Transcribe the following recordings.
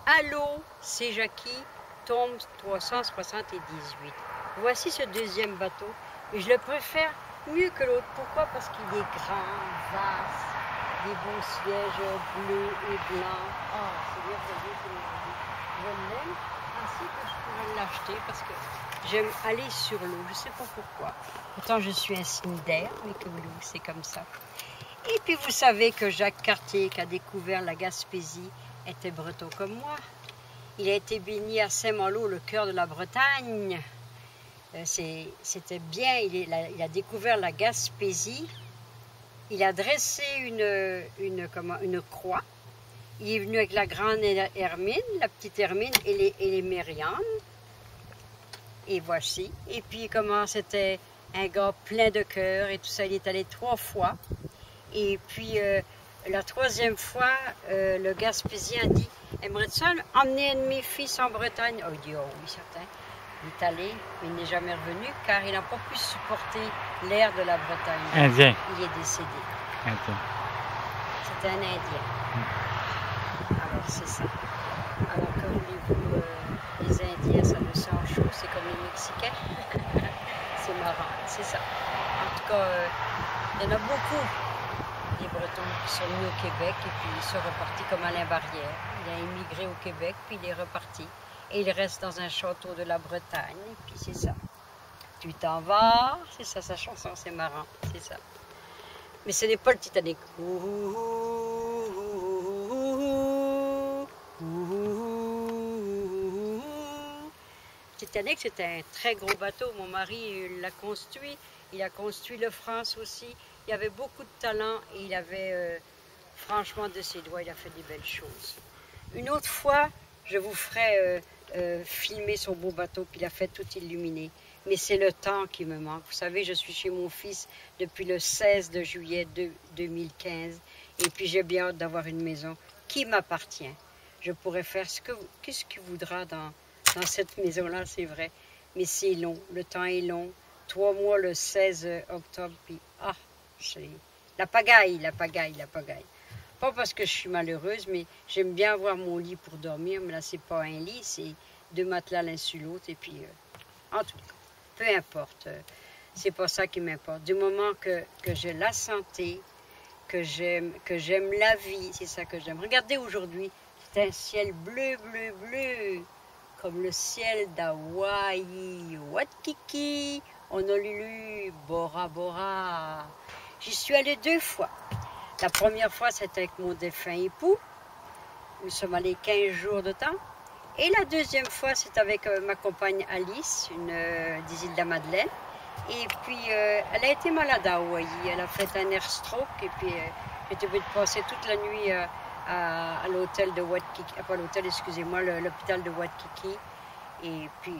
Allô, c'est Jackie, tombe 378. Voici ce deuxième bateau. Et je le préfère mieux que l'autre. Pourquoi? Parce qu'il est grand, vaste, des beaux sièges bleus et blancs. Oh, c'est merveilleux, c'est merveilleux. Je l'aime, ainsi que je pourrais l'acheter parce que j'aime aller sur l'eau. Je ne sais pas pourquoi. Pourtant, je suis un signe d'air, mais que voulez-vous, c'est comme ça. Et puis, vous savez que Jacques Cartier, qui a découvert la Gaspésie, était breton comme moi. Il a été baigné à Saint-Malo, le cœur de la Bretagne. C'était bien, il a découvert la Gaspésie. Il a dressé une croix. Il est venu avec la grande Hermine, la petite Hermine et les Mériandes. Et voici. Et puis comment c'était un gars plein de cœur et tout ça. Il est allé 3 fois. Et puis la 3e fois, le Gaspésien dit: aimerais-tu emmener un de mes fils en Bretagne? Oh, il dit: oh oui, certain. Il est allé, mais il n'est jamais revenu car il n'a pas pu supporter l'air de la Bretagne. Indien. Il est décédé. Indien. C'était un Indien. Alors c'est ça. Alors comme voulez-vous, les Indiens, ça le sent chaud, c'est comme les Mexicains. C'est marrant, c'est ça. En tout cas, il y en a beaucoup, des Bretons qui sont venus au Québec et puis ils sont repartis comme Alain Barrière. Il a émigré au Québec, puis il est reparti. Et il reste dans un château de la Bretagne, et puis c'est ça. Tu t'en vas, c'est ça sa chanson, c'est marrant, c'est ça. Mais ce n'est pas le Titanic. Titanic, c'était un très gros bateau. Mon mari l'a construit. Il a construit le France aussi. Il y avait beaucoup de talent et il avait, franchement, de ses doigts, il a fait des belles choses. Une autre fois, je vous ferai filmer son beau bateau qu'il a fait tout illuminé. Mais c'est le temps qui me manque. Vous savez, je suis chez mon fils depuis le 16 de juillet 2015. Et puis j'ai bien hâte d'avoir une maison qui m'appartient. Je pourrais faire qu'est-ce qu'il voudra dans cette maison-là, c'est vrai. Mais c'est long, le temps est long. 3 mois le 16 octobre, puis c'est la pagaille, la pagaille, la pagaille. Pas parce que je suis malheureuse, mais j'aime bien avoir mon lit pour dormir. Mais là, c'est pas un lit, c'est 2 matelas l'un sur l'autre. Et puis, en tout cas, peu importe. C'est pas ça qui m'importe. Du moment que j'ai la santé, que j'aime la vie, c'est ça que j'aime. Regardez aujourd'hui, c'est un ciel bleu, bleu, bleu, comme le ciel d'Hawaï. Waikiki, Honolulu, Bora Bora. J'y suis allée 2 fois. La première fois, c'était avec mon défunt époux. Nous sommes allés 15 jours de temps. Et la 2e fois, c'est avec ma compagne Alice, des îles de la Madeleine. Et puis, elle a été malade à Hawaï. Elle a fait un air stroke. Et puis, j'étais obligée de passer toute la nuit à l'hôtel de Waikiki. Pas l'hôtel, excusez-moi, l'hôpital de Waikiki. Et puis,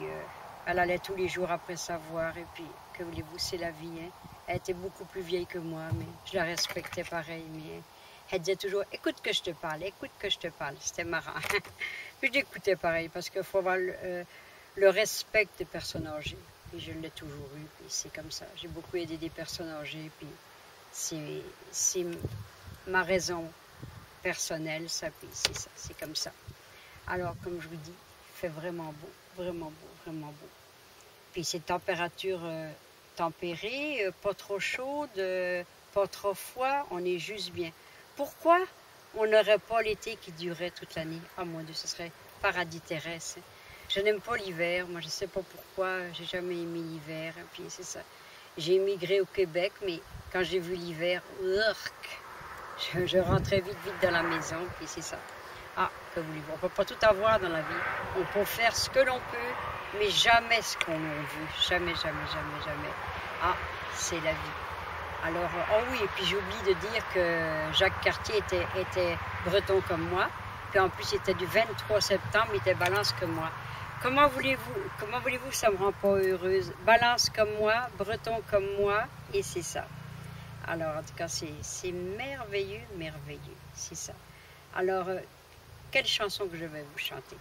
elle allait tous les jours après savoir. Et puis, que voulez-vous, c'est la vie, hein? Elle était beaucoup plus vieille que moi, mais je la respectais pareil. Mais elle disait toujours: écoute que je te parle, écoute que je te parle. C'était marrant. Puis je l'écoutais pareil, parce qu'il faut avoir le respect des personnes âgées. Et je l'ai toujours eu, puis c'est comme ça. J'ai beaucoup aidé des personnes âgées, puis c'est ma raison personnelle, ça, puis c'est ça, c'est comme ça. Alors, comme je vous dis, il fait vraiment beau, vraiment beau, vraiment beau. Puis c'est température tempérée, pas trop chaude, pas trop froid, on est juste bien. Pourquoi on n'aurait pas l'été qui durait toute l'année? Ah mon Dieu, ce serait paradis terrestre. Je n'aime pas l'hiver, moi je ne sais pas pourquoi, j'ai jamais aimé l'hiver. Puis c'est ça. J'ai émigré au Québec, mais quand j'ai vu l'hiver, je rentrais vite dans la maison, puis c'est ça. Ah, que voulez-vous, on ne peut pas tout avoir dans la vie. On peut faire ce que l'on peut, mais jamais ce qu'on veut. Jamais, jamais, jamais, jamais. Ah, c'est la vie. Alors, oh oui, et puis j'oublie de dire que Jacques Cartier était breton comme moi. Puis en plus, il était du 23 septembre, il était balance comme moi. Comment voulez-vous que ça me rend pas heureuse? Balance comme moi, breton comme moi, et c'est ça. Alors, en tout cas, c'est merveilleux, merveilleux, c'est ça. Alors, quelle chanson que je vais vous chanter?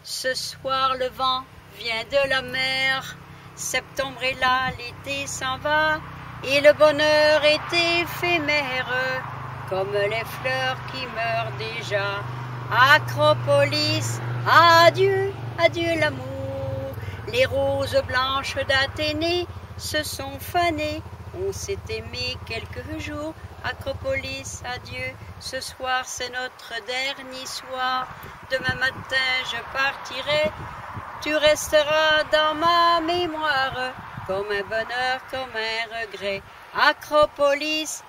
Ce soir, le vent vient de la mer, septembre est là, l'été s'en va, et le bonheur est éphémère, comme les fleurs qui meurent déjà. Acropolis, adieu, adieu l'amour. Les roses blanches d'Athénée se sont fanées. On s'est aimé quelques jours. Acropolis, adieu. Ce soir, c'est notre dernier soir. Demain matin, je partirai. Tu resteras dans ma mémoire, comme un bonheur, comme un regret. Acropolis,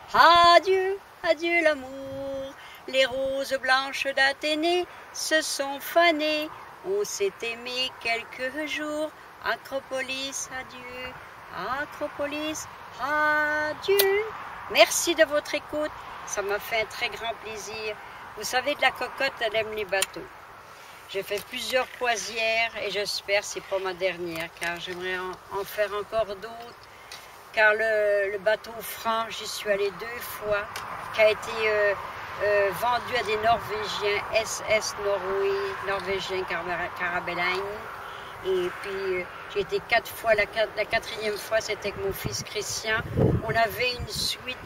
adieu, adieu l'amour. Les roses blanches d'Athénée se sont fanées. On s'est aimé quelques jours. Acropolis, adieu. Acropolis, adieu. Merci de votre écoute. Ça m'a fait un très grand plaisir. Vous savez que la cocotte, elle aime les bateaux. J'ai fait plusieurs croisières et j'espère que ce n'est pas ma dernière, car j'aimerais en faire encore d'autres. Car le bateau franc, j'y suis allée 2 fois, qui a été vendu à des Norvégiens, SS Norvégien Carabelline. Et puis j'ai été 4 fois, la 4e fois c'était avec mon fils Christian. On avait une suite,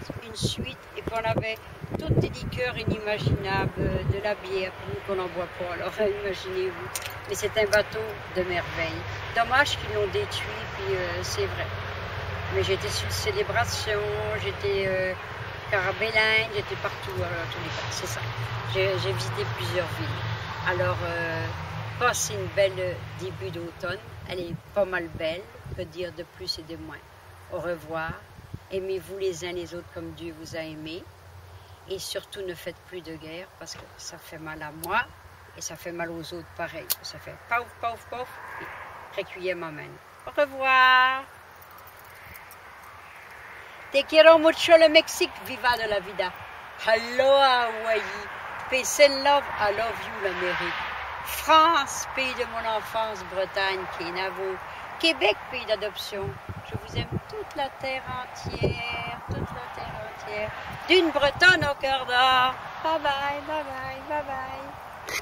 et puis on avait toutes des liqueurs inimaginables, de la bière, pour nous qu'on n'en boit pas, alors imaginez-vous. Mais c'est un bateau de merveille. Dommage qu'ils l'ont détruit, puis c'est vrai. Mais j'étais sur une célébration, j'étais Carabelline, j'étais partout, alors tous les cas, c'est ça. J'ai visité plusieurs villes. Alors, passez une belle début d'automne. Elle est pas mal belle, on peut dire de plus et de moins. Au revoir. Aimez-vous les uns les autres comme Dieu vous a aimés. Et surtout, ne faites plus de guerre parce que ça fait mal à moi et ça fait mal aux autres pareil. Ça fait pauf, pauf, pauf. Et requiem, amen. Au revoir. Te quiero mucho le Mexique, viva de la vida. Aloha Hawaii. Peace and love, I love you l'Amérique. France, pays de mon enfance, Bretagne, Kenavo. Québec, pays d'adoption. Je vous aime toute la terre entière, d'une Bretonne au cœur d'or. Bye bye, bye bye, bye bye.